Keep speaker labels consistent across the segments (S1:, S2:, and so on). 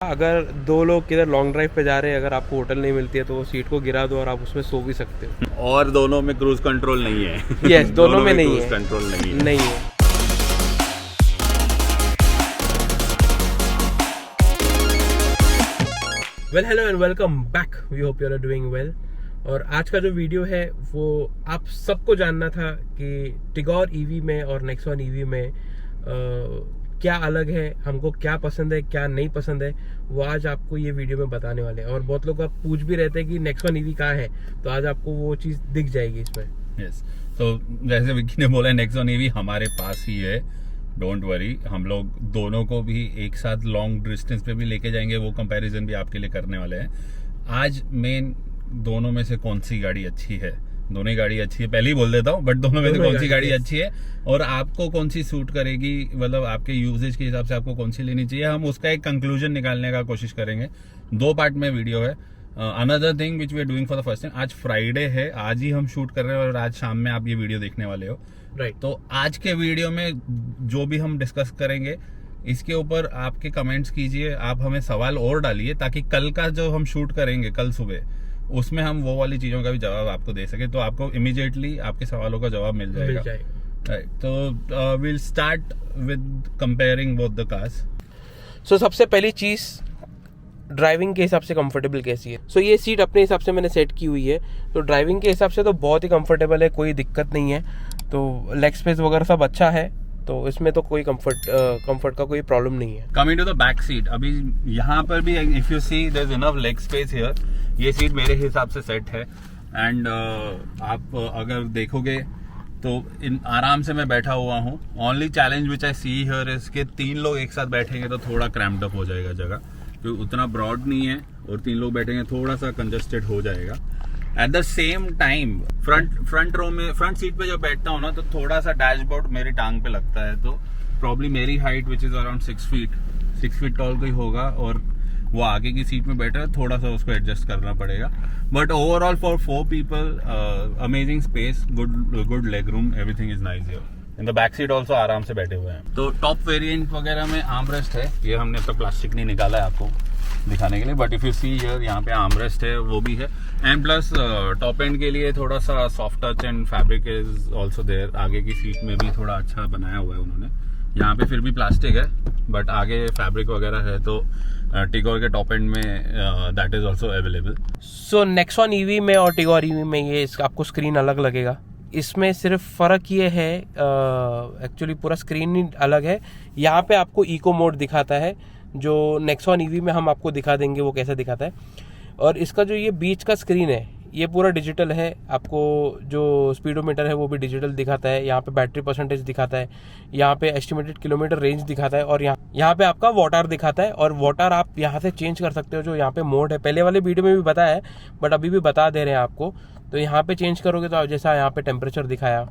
S1: अगर दो लोग किधर लॉन्ग ड्राइव पे जा रहे हैं, अगर आपको होटल नहीं मिलती है तो वो सीट को गिरा दो और आप उसमें सो भी सकते हो।
S2: और दोनों में क्रूज कंट्रोल नहीं है।
S1: यस, दोनों में नहीं
S2: क्रूज
S1: है,
S2: कंट्रोल नहीं है।
S1: नहीं है। Well, hello and welcome back. We hope you are doing well. और आज का जो वीडियो है वो आप सबको जानना था कि टिगोर ईवी में और नेक्सॉन ईवी में क्या अलग है, हमको क्या पसंद है क्या नहीं पसंद है, वो आज आपको ये वीडियो में बताने वाले हैं। और बहुत लोग आप पूछ भी रहते हैं कि नेक्सॉन ईवी कहाँ है, तो आज आपको वो चीज़ दिख जाएगी इसमें।
S2: यस, तो जैसे विक्की ने बोला नेक्सॉन ईवी हमारे पास ही है, डोंट वरी। हम लोग दोनों को भी एक साथ लॉन्ग डिस्टेंस पे भी लेके जाएंगे, वो कंपैरिजन भी आपके लिए करने वाले हैं। आज मेन दोनों में से कौन सी गाड़ी अच्छी है, दोनों ही गाड़ी अच्छी है पहले ही बोल देता हूँ, बट दोनों में से कौन सी गाड़ी अच्छी है और आपको कौन सी सूट करेगी, मतलब आपके यूजेज के हिसाब से आपको कौन सी लेनी चाहिए, हम उसका एक कंक्लूजन निकालने का कोशिश करेंगे। 2 पार्ट में वीडियो है। Another thing which we are doing for the first time, आज फ्राइडे है, आज ही हम शूट कर रहे हैं और आज शाम में आप ये वीडियो देखने वाले हो।
S1: राइट।
S2: तो आज के वीडियो में जो भी हम डिस्कस करेंगे इसके ऊपर आपके कमेंट्स कीजिए, आप हमें सवाल और डालिए ताकि कल का जो हम शूट करेंगे कल सुबह उसमें हम वो वाली चीजों का भी जवाब आपको दे सके, तो आपको इमीडिएटली आपके सवालों का जवाब मिल जाएगा। तो will start with comparing both the cars.
S1: So सबसे पहली चीज, ड्राइविंग के हिसाब से कंफर्टेबल कैसी है। सो ये सीट अपने हिसाब से मैंने सेट की हुई है, तो ड्राइविंग के हिसाब से तो बहुत ही कंफर्टेबल है, कोई दिक्कत नहीं है। तो लेग स्पेस वगैरह सब अच्छा है, तो इसमें तो कोई कंफर्ट का कोई प्रॉब्लम नहीं है।
S2: Coming to the back seat, अभी यहाँ पर भी if you see there is enough leg space here. ये सीट मेरे हिसाब से सेट है एंड आप अगर देखोगे तो इन आराम से मैं बैठा हुआ हूँ। Only challenge which I see here is के 3 लोग एक साथ बैठेंगे तो थोड़ा क्रैम्प्ड अप हो जाएगा जगह, क्योंकि उतना ब्रॉड नहीं है और 3 लोग बैठेंगे थोड़ा सा कंजस्टेड हो जाएगा। At the same time front row में, फ्रंट सीट पे जब बैठता हूँ ना तो थोड़ा सा डैशबोर्ड मेरी टांग पे लगता है, तो प्रॉब्ली मेरी height which is around 6 feet tall कोई होगा और वो आगे की सीट में बैठा है, थोड़ा सा उसको एडजस्ट करना पड़ेगा। But overall for 4 people amazing space, good leg room, everything is nice here. In the back seat also आराम से बैठे हुए हैं। तो टॉप वेरिएंट वगैरह में आर्मरेस्ट है, ये हमने तो प्लास्टिक नहीं निकाला है आपको दिखाने के लिए, but if you see here यहाँ पे आर्मरेस्ट है, वो भी है। एंड प्लस टॉप एंड के लिए थोड़ा सा soft touch and fabric is also there. आगे की सीट में भी थोड़ा अच्छा बनाया हुआ है उन्होंने, यहाँ पे फिर भी प्लास्टिक है बट आगे फैब्रिक वगैरह है, तो टिगोर के टॉप एंड में that is also available.
S1: So Nexon EV में और टिगोर ईवी में ये आपको स्क्रीन अलग लगेगा। इसमें सिर्फ फ़र्क ये है, एक्चुअली पूरा स्क्रीन ही अलग है। यहाँ पे आपको इको मोड दिखाता है, जो नेक्सॉन ईवी में हम आपको दिखा देंगे वो कैसा दिखाता है। और इसका जो ये बीच का स्क्रीन है ये पूरा डिजिटल है, आपको जो स्पीडोमीटर है वो भी डिजिटल दिखाता है, यहाँ पे बैटरी परसेंटेज दिखाता है, यहाँ पे एस्टिमेटेड किलोमीटर रेंज दिखाता है, और यहाँ पे आपका वाटर दिखाता है। और वाटर आप यहाँ से चेंज कर सकते हो, जो यहाँ पे मोड है, पहले वाले वीडियो में भी बताया है बट अभी भी बता दे रहे हैं आपको। तो यहाँ पे चेंज करोगे तो जैसा यहाँ पे टेम्परेचर दिखाया,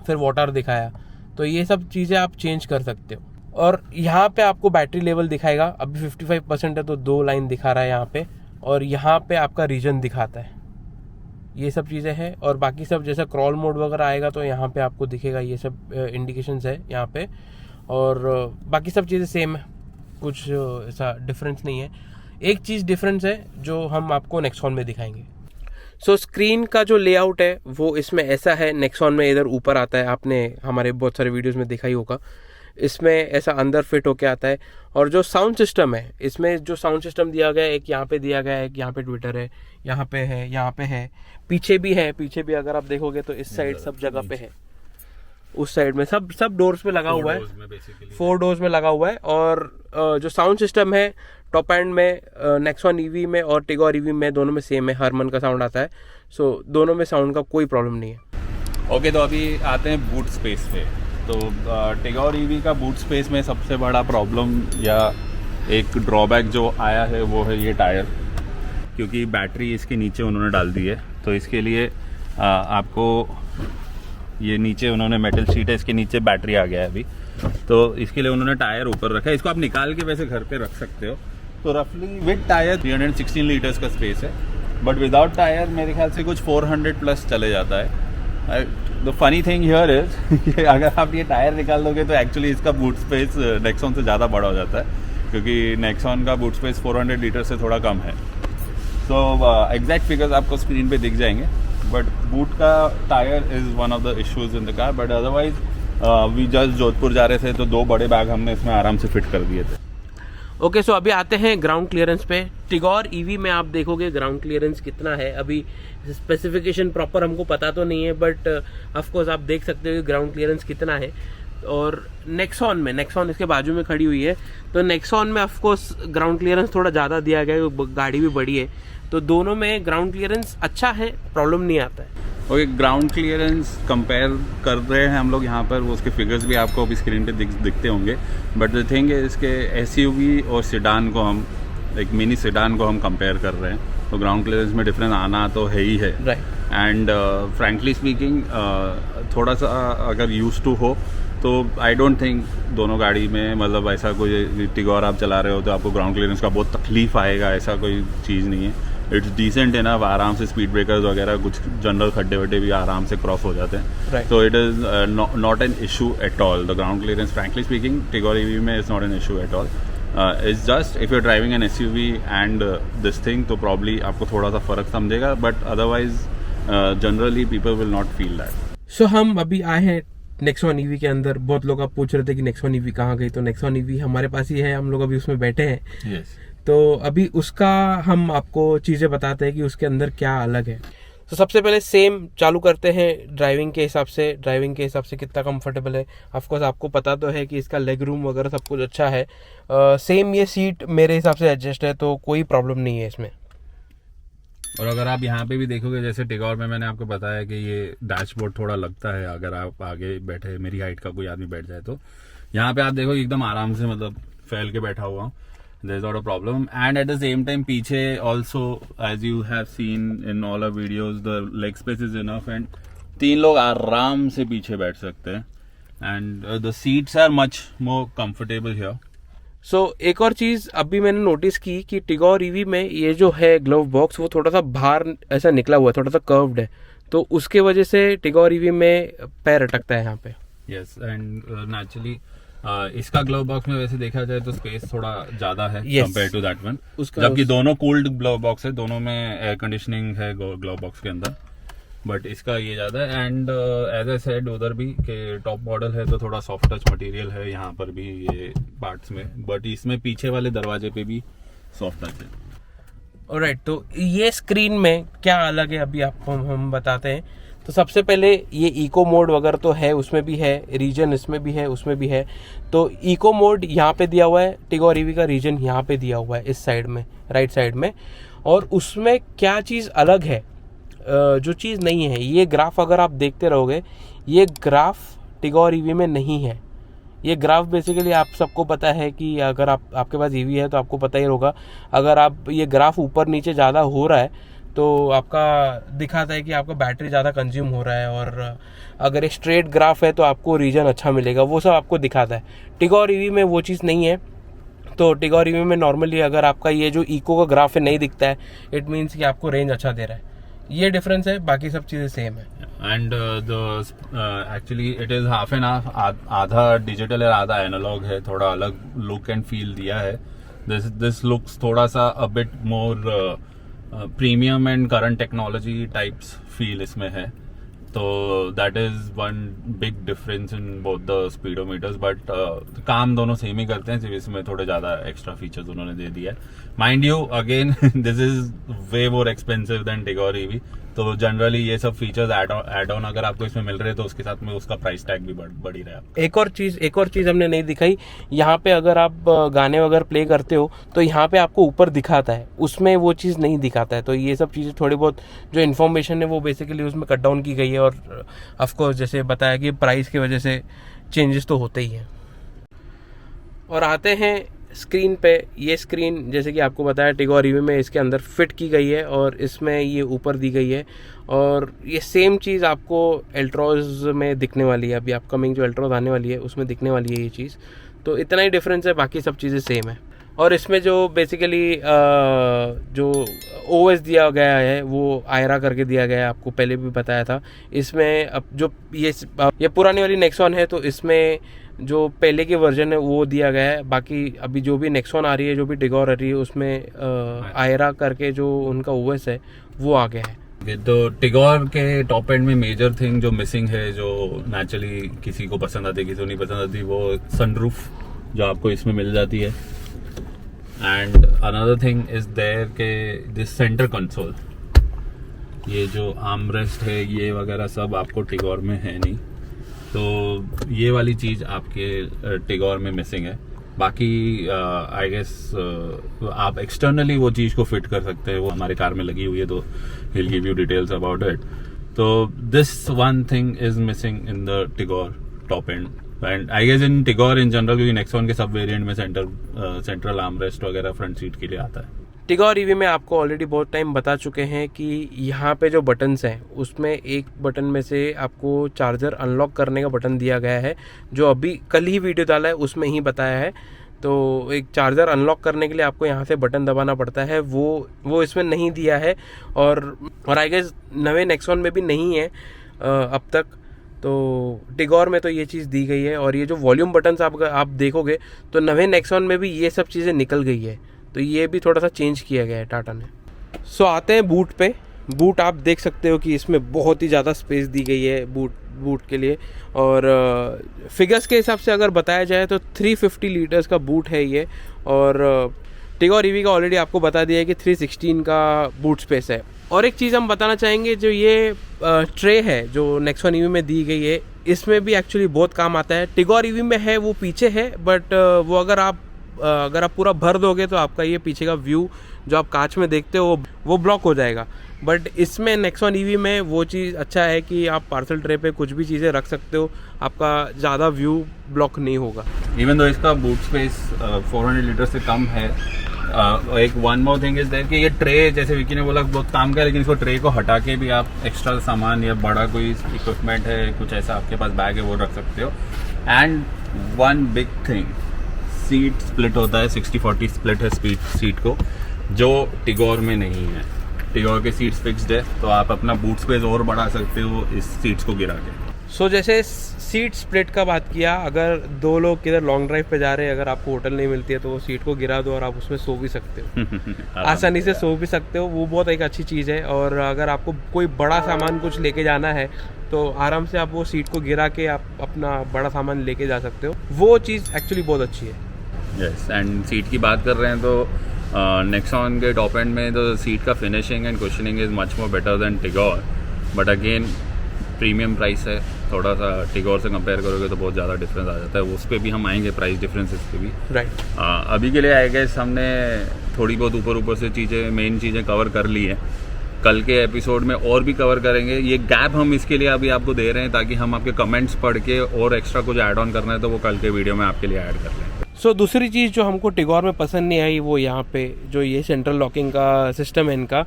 S1: फिर वाटर दिखाया, तो ये सब चीज़ें आप चेंज कर सकते हो। और यहाँ पे आपको बैटरी लेवल दिखाएगा, अभी 55% है तो 2 लाइन दिखा रहा है यहाँ पे, और यहाँ पे आपका रीजन दिखाता है। ये सब चीज़ें हैं, और बाकी सब जैसा क्रॉल मोड वगैरह आएगा तो यहाँ पे आपको दिखेगा, ये सब इंडिकेशंस है यहाँ पे। और बाकी सब चीज़ें सेम है, कुछ ऐसा डिफरेंस नहीं है। एक चीज़ डिफरेंस है जो हम आपको नेक्सॉन में दिखाएंगे। सो स्क्रीन का जो लेआउट है वो इसमें ऐसा है, नेक्सॉन में इधर ऊपर आता है, आपने हमारे बहुत सारे वीडियोस में देखा ही होगा। इसमें ऐसा अंदर फिट होके आता है। और जो साउंड सिस्टम है, इसमें जो साउंड सिस्टम दिया गया है, एक यहाँ पे दिया गया है, एक यहाँ पे ट्विटर है, यहाँ पे है, यहाँ पे है, पीछे भी है। पीछे भी अगर आप देखोगे तो इस साइड सब जगह पे है, उस साइड में सब डोर्स पे लगा हुआ है, 4 डोर्स में लगा हुआ है। और जो साउंड सिस्टम है टॉप एंड में नेक्सॉन ईवी में और टिगोर ईवी में दोनों में सेम है, हारमन का साउंड आता है। सो दोनों में साउंड का कोई प्रॉब्लम नहीं है।
S2: ओके, तो अभी आते हैं बूट स्पेस पे। तो टिगोर ईवी का बूट स्पेस में सबसे बड़ा प्रॉब्लम या एक ड्रॉबैक जो आया है वो है ये टायर, क्योंकि बैटरी इसके नीचे उन्होंने डाल दी है, तो इसके लिए आपको ये नीचे उन्होंने मेटल शीट है, इसके नीचे बैटरी आ गया है अभी, तो इसके लिए उन्होंने टायर ऊपर रखा है। इसको आप निकाल के वैसे घर पे रख सकते हो। तो रफली विद टायर 316 लीटर्स का स्पेस है, बट विदाउट टायर मेरे ख्याल से कुछ 400 प्लस चले जाता है। The funny thing here is अगर आप ये टायर निकाल दोगे तो एक्चुअली इसका बूट स्पेस नेक्सॉन से ज़्यादा बड़ा हो जाता है। क्योंकि नेक्सॉन का बूट स्पेस 400 लीटर से थोड़ा कम है। सो एग्जैक्ट फिगर्स आपको स्क्रीन पे दिख जाएंगे, बट बूट का tyre is one of the issues in the car. But otherwise we just Jodhpur जा रहे थे तो 2 बड़े बैग हमने इसमें आराम से फिट कर दिए थे।
S1: ओके, सो अभी आते हैं ग्राउंड क्लियरेंस पे। टिगोर ईवी में आप देखोगे ग्राउंड क्लियरेंस कितना है। अभी स्पेसिफिकेशन प्रॉपर हमको पता तो नहीं है, बट ऑफ कोर्स आप देख सकते हो ग्राउंड क्लियरेंस कितना है। और नेक्सॉन इसके बाजू में खड़ी हुई है, तो नेक्सॉन में ऑफ कोर्स ग्राउंड क्लियरेंस थोड़ा ज़्यादा दिया गया है, गाड़ी भी बड़ी है, तो दोनों में ग्राउंड क्लियरेंस अच्छा है, प्रॉब्लम नहीं आता है।
S2: ओके, ग्राउंड क्लियरेंस कंपेयर कर रहे हैं हम लोग यहाँ पर, वो उसके फिगर्स भी आपको अभी स्क्रीन पे दिखते होंगे। बट द थिंग है, इसके एसयूवी और सेडान को हम, एक मिनी सेडान को हम कंपेयर कर रहे हैं, तो ग्राउंड क्लियरेंस में डिफरेंस आना तो है ही है।
S1: राइट।
S2: एंड फ्रैंकली स्पीकिंग थोड़ा सा अगर यूज टू हो तो आई डोंट थिंक दोनों गाड़ी में मतलब ऐसा कोई टिगोर आप चला रहे हो तो आपको ग्राउंड क्लियरेंस का बहुत तकलीफ आएगा, ऐसा कोई चीज़ नहीं है। इट्स डिसेंट इनफ, आराम से स्पीड ब्रेकर्स वगैरह कुछ जनरल खड्डे वड्डे भी आराम से क्रॉस हो जाते हैं। तो it is not an issue at all. The ground clearance frankly speaking Tigor EV में is not an issue at all. It's just if you driving an SUV and this thing तो प्रॉब्ली आपको थोड़ा सा फ़र्क समझेगा, but otherwise generally people will not feel that.
S1: So हम अभी आए हैं नेक्सॉन ईवी के अंदर। बहुत लोग आप पूछ रहे थे कि नेक्सॉन ईवी कहाँ गई, तो नेक्सॉन ईवी हमारे पास ही है, हम लोग अभी उसमें बैठे हैं।
S2: yes.
S1: तो अभी उसका हम आपको चीज़ें बताते हैं कि उसके अंदर क्या अलग है। तो सबसे पहले सेम चालू करते हैं ड्राइविंग के हिसाब से कितना कंफर्टेबल है। ऑफकोर्स आपको पता तो है कि इसका लेग रूम वगैरह सब कुछ अच्छा है। सेम ये सीट मेरे हिसाब से एडजस्ट है, तो कोई प्रॉब्लम नहीं है इसमें।
S2: और अगर आप यहाँ पे भी देखोगे, जैसे टिगोर में मैंने आपको बताया कि ये डैशबोर्ड थोड़ा लगता है अगर आप आगे बैठे, मेरी हाइट का कोई आदमी बैठ जाए, तो यहाँ पे आप देखोगे एकदम आराम से मतलब फैल के बैठा हुआ हूँ, there is not a problem. And at the same time पीछे also as you have seen in all our videos the leg space is enough and 3 लोग आराम से पीछे बैठ सकते हैं। And the seats are much more comfortable here.
S1: So एक और चीज़ अभी मैंने नोटिस की कि टिगोर ईवी में ये जो है ग्लव बॉक्स वो थोड़ा सा बाहर ऐसा निकला हुआ है, थोड़ा सा कर्व्ड है, तो उसके वजह से टिगोर ईवी में पैर अटकता है यहाँ पे।
S2: यस, एंड नेचुरली इसका ग्लव बॉक्स में वैसे देखा जाए तो स्पेस थोड़ा ज्यादा है कंपेयर टू दैट वन, जबकि दोनों कूल्ड ग्लव बॉक्स है, दोनों में एयर कंडीशनिंग है ग्लव बॉक्स के अंदर, बट इसका ये ज्यादा है। एंड एज आई सेड उधर भी कि टॉप मॉडल है तो थोड़ा सॉफ्ट टच मटेरियल है यहाँ पर भी ये पार्ट्स में, बट इसमें पीछे वाले दरवाजे पे भी सॉफ्ट टच है।
S1: ऑलराइट, तो ये स्क्रीन में क्या अलग है अभी आपको हम बताते हैं। तो सबसे पहले ये इको मोड वगैरह तो है, उसमें भी है, रीजन इसमें भी है, उसमें भी है। तो इको मोड यहाँ पे दिया हुआ है, टिगोर ईवी का रीजन यहाँ पे दिया हुआ है इस साइड में, राइट साइड में। और उसमें क्या चीज़ अलग है, जो चीज़ नहीं है, ये ग्राफ अगर आप देखते रहोगे, ये ग्राफ टिगोर ईवी में नहीं है। ये ग्राफ बेसिकली आप सबको पता है कि अगर आपके पास ईवी है तो आपको पता ही होगा, अगर आप ये ग्राफ ऊपर नीचे ज़्यादा हो रहा है तो आपका दिखाता है कि आपका बैटरी ज़्यादा कंज्यूम हो रहा है, और अगर एक स्ट्रेट ग्राफ है तो आपको रीजन अच्छा मिलेगा, वो सब आपको दिखाता है। टिगोर ईवी में वो चीज़ नहीं है। तो टिगोर ईवी में नॉर्मली अगर आपका ये जो इको का ग्राफ है नहीं दिखता है, इट मीन्स कि आपको रेंज अच्छा दे रहा है। ये डिफरेंस है, बाकी सब चीज़ें सेम है।
S2: And actually it is half and half, आधा डिजिटल है आधा एनालॉग है, थोड़ा अलग लुक एंड फील दिया है। दिस लुक्स थोड़ा सा a bit more premium and current technology types feel इसमें है, तो that is one big difference in both the speedometers. But काम दोनों सेम ही करते हैं, सिर्फ इसमें थोड़े ज्यादा एक्स्ट्रा फीचर्स उन्होंने दे दिया है। Mind you again this is way more expensive than Tigor EV, तो जनरली ये सब फीचर्स एड ऑन अगर आपको इसमें मिल रहे हैं तो उसके साथ में उसका प्राइस टैग भी बढ़ ही रहा है।
S1: एक और चीज़ हमने नहीं दिखाई, यहाँ पे अगर आप गाने वगैरह प्ले करते हो तो यहाँ पे आपको ऊपर दिखाता है, उसमें वो चीज़ नहीं दिखाता है। तो ये सब चीज़ें थोड़ी बहुत जो इन्फॉर्मेशन है वो बेसिकली उसमें कट डाउन की गई है, और ऑफकोर्स जैसे बताया कि प्राइस की वजह से चेंजेस तो होते ही हैं। और आते हैं स्क्रीन पे। ये स्क्रीन जैसे कि आपको बताया टिगोर ईवी में इसके अंदर फिट की गई है, और इसमें ये ऊपर दी गई है, और ये सेम चीज़ आपको एल्ट्रॉज में दिखने वाली है। अभी अपकमिंग जो एल्ट्रॉज आने वाली है उसमें दिखने वाली है ये चीज़। तो इतना ही डिफरेंस है, बाकी सब चीज़ें सेम है। और इसमें जो बेसिकली जो ओएस दिया गया है वो आयरा करके दिया गया है, आपको पहले भी बताया था। इसमें अब जो ये पुरानी वाली नेक्सॉन है तो इसमें जो पहले के वर्जन है वो दिया गया है। बाकी अभी जो भी नेक्सॉन आ रही है, जो भी टिगोर आ रही है, उसमें आयरा करके जो उनका ओएस है वो आ गया है।
S2: तो टिगोर के टॉप एंड में मेजर थिंग जो मिसिंग है, जो नेचुरली किसी को पसंद आती है किसी को नहीं पसंद आती, वो सनरूफ जो आपको इसमें मिल जाती है। And another thing is there के दिस सेंटर कंसोल, ये जो आर्मरेस्ट है ये वगैरह सब आपको टिगोर में है नहीं, तो ये वाली चीज़ आपके टिगोर में मिसिंग है। बाकी आई गेस आप एक्सटर्नली वो चीज़ को फिट कर सकते हैं, वो हमारे कार में लगी हुई है, तो he'll give you details about it. So this one thing is missing in the Tigor top end, and I guess in Tigor in general, क्योंकि Nexon के सब वेरिएंट में सेंट्रल आर्मरेस्ट वगैरह फ्रंट सीट के लिए आता है।
S1: टिगोर ईवी में आपको ऑलरेडी बहुत टाइम बता चुके हैं कि यहाँ पे जो बटन्स हैं उसमें एक बटन में से आपको चार्जर अनलॉक करने का बटन दिया गया है, जो अभी कल ही वीडियो डाला है उसमें ही बताया है। तो एक चार्जर अनलॉक करने के लिए आपको यहाँ से बटन दबाना पड़ता है, वो इसमें नहीं दिया है और आई गेस नवे नेक्सॉन में भी नहीं है अब तक। तो टिगोर में तो ये चीज़ दी गई है। और ये जो वॉल्यूम बटन्स आप देखोगे तो नवे नेक्सॉन में भी ये सब चीज़ें निकल गई है, तो ये भी थोड़ा सा चेंज किया गया है टाटा ने। सो आते हैं बूट पे। बूट आप देख सकते हो कि इसमें बहुत ही ज़्यादा स्पेस दी गई है बूट के लिए। और फिगर्स के हिसाब से अगर बताया जाए तो 350 लीटर्स का बूट है ये। और टिगोर ईवी का ऑलरेडी आपको बता दिया है कि 316 का बूट स्पेस है। और एक चीज़ हम बताना चाहेंगे, जो ये ट्रे है जो नेक्सॉन ईवी में दी गई है, इसमें भी एक्चुअली बहुत काम आता है। टिगोर ईवी में है वो पीछे है, बट वो अगर आप पूरा भर दोगे तो आपका ये पीछे का व्यू जो आप कांच में देखते हो वो ब्लॉक हो जाएगा। बट इसमें नेक्सॉन ईवी में वो चीज़ अच्छा है कि आप पार्सल ट्रे पे कुछ भी चीज़ें रख सकते हो, आपका ज़्यादा व्यू ब्लॉक नहीं होगा।
S2: इवन दो इसका बूट स्पेस 400 लीटर से कम है। एक one more thing is there कि ये ट्रे, जैसे विकी ने बोला, बहुत काम का है, लेकिन इसको ट्रे को हटा के भी आप एक्स्ट्रा सामान या बड़ा कोई इक्विपमेंट है, कुछ ऐसा आपके पास बैग है, वो रख सकते हो। And one big thing, seat split होता है, 60-40 स्प्लिट है सीट को, जो टिगोर में नहीं है। टिगोर के सीट्स फिक्स्ड है, तो आप अपना बूट स्पेस और बढ़ा सकते हो इस सीट्स को गिरा के।
S1: सो जैसे सीट स्प्लिट का बात किया, अगर दो लोग किधर लॉन्ग ड्राइव पे जा रहे हैं, अगर आपको होटल नहीं मिलती है तो वो सीट को गिरा दो और आप उसमें सो भी सकते हो आसानी से सो भी सकते हो, वो बहुत एक अच्छी चीज़ है। और अगर आपको कोई बड़ा सामान कुछ लेके जाना है तो आराम से आप वो सीट को गिरा के आप अपना बड़ा सामान लेके जा सकते हो, वो चीज़ एक्चुअली बहुत अच्छी है।
S2: यस, एंड सीट की बात कर रहे हैं तो नेक्सॉन के टॉप एंड में तो सीट का finishing and cushioning is much more better than Tigor, but again premium price है, थोड़ा सा टिगोर से कंपेयर करोगे तो बहुत ज़्यादा डिफरेंस आ जाता है। उस पर भी हम आएंगे, प्राइस डिफरेंसेस पे भी।
S1: राइट।
S2: अभी के लिए आई गेस हमने थोड़ी बहुत ऊपर से मेन चीज़ें कवर कर ली हैं। कल के एपिसोड में और भी कवर करेंगे। ये गैप हम इसके लिए अभी आपको दे रहे हैं ताकि हम आपके कमेंट्स पढ़ के और एक्स्ट्रा कुछ ऐड ऑन करना है तो वो कल के वीडियो में आपके लिए ऐड कर लेंगे।
S1: सो दूसरी चीज़ जो हमको टिगोर में पसंद नहीं आई, वो यहाँ पे जो ये सेंट्रल लॉकिंग का सिस्टम है इनका,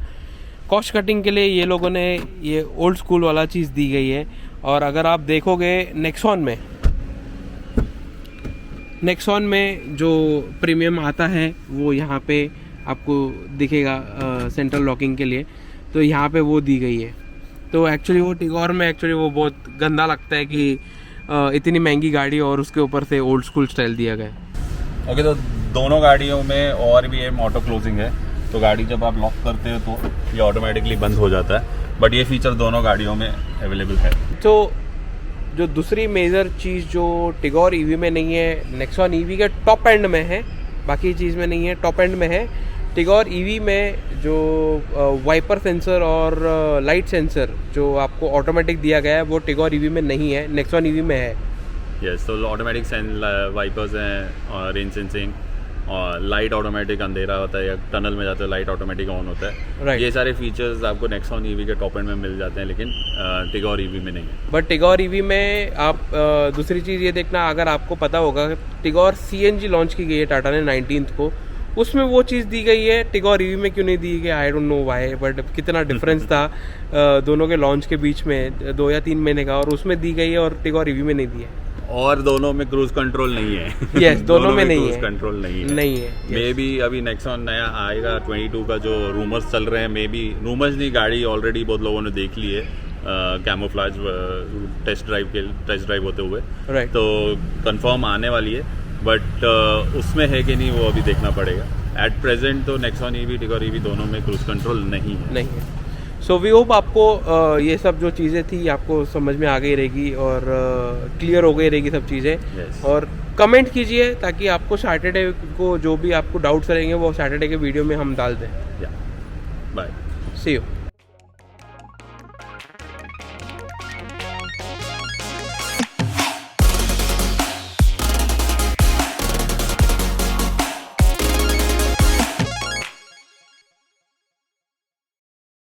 S1: कॉस्ट कटिंग के लिए ये लोगों ने ये ओल्ड स्कूल वाला चीज़ दी गई है। और अगर आप देखोगे नेक्सॉन में जो प्रीमियम आता है वो यहाँ पे आपको दिखेगा सेंट्रल लॉकिंग के लिए, तो यहाँ पे वो दी गई है। तो एक्चुअली वो टिगोर में एक्चुअली वो बहुत गंदा लगता है कि इतनी महंगी गाड़ी और उसके ऊपर से ओल्ड स्कूल स्टाइल दिया गया है।
S2: ओके, तो दोनों गाड़ियों में और भी एम ऑटो क्लोजिंग है, तो गाड़ी जब आप लॉक करते हो तो ये ऑटोमेटिकली बंद हो जाता है, बट ये फीचर दोनों गाड़ियों में अवेलेबल है।
S1: तो जो दूसरी मेजर चीज़ जो टिगोर ईवी में नहीं है, नेक्सॉन ईवी के टॉप एंड में है, बाकी चीज़ में नहीं है, टॉप एंड में है। टिगोर ईवी में जो वाइपर सेंसर और लाइट सेंसर जो आपको ऑटोमेटिक दिया गया है वो टिगोर ईवी में नहीं है, नेक्सॉन ईवी में है।
S2: यस, तो ऑटोमेटिक वाइपर्स हैं और रेन सेंसिंग और लाइट ऑटोमेटिक, अंधेरा होता है या टनल में जाते हो लाइट ऑटोमेटिक ऑन होता है।
S1: Right.
S2: ये सारे फीचर्स आपको नेक्सॉन ईवी के टॉप एंड में मिल जाते हैं, लेकिन टिगोर ईवी में नहीं है।
S1: बट टिगोर ईवी में आप दूसरी चीज़ ये देखना, अगर आपको पता होगा टिगोर CNG लॉन्च की गई है टाटा ने 19th को, उसमें वो चीज़ दी गई है, टिगोर ईवी में क्यों नहीं दी गई, I don't know why, but कितना डिफरेंस था दोनों के लॉन्च के बीच में 2 या 3 महीने का, और उसमें दी गई है और टिगोर ईवी में नहीं दी है।
S2: और दोनों में क्रूज कंट्रोल नहीं है।
S1: Yes, दोनों में नहीं
S2: क्रूज
S1: है।
S2: कंट्रोल नहीं है।
S1: नहीं है, yes.
S2: मे बी अभी नेक्सॉन नया आएगा 22 का, जो रूमर्स चल रहे हैं, मे बी रूमर्स नहीं, गाड़ी ऑलरेडी बहुत लोगों ने देख ली है कैमोफ्लेज टेस्ट ड्राइव होते हुए।
S1: Right.
S2: तो कंफर्म आने वाली है, बट उसमें है कि नहीं वो अभी देखना पड़ेगा। एट प्रेजेंट तो नेक्सॉन ईवी, टिगोर ईवी दोनों में क्रूज कंट्रोल नहीं है।
S1: नहीं है। सो वी होप आपको ये सब जो चीज़ें थी आपको समझ में आ गई रहेगी और क्लियर हो गई रहेगी सब चीज़ें।
S2: Yes.
S1: और कमेंट कीजिए ताकि आपको सैटरडे को जो भी आपको डाउट्स रहेंगे वो सैटरडे के वीडियो में हम डाल दें।
S2: बाय।
S1: See you.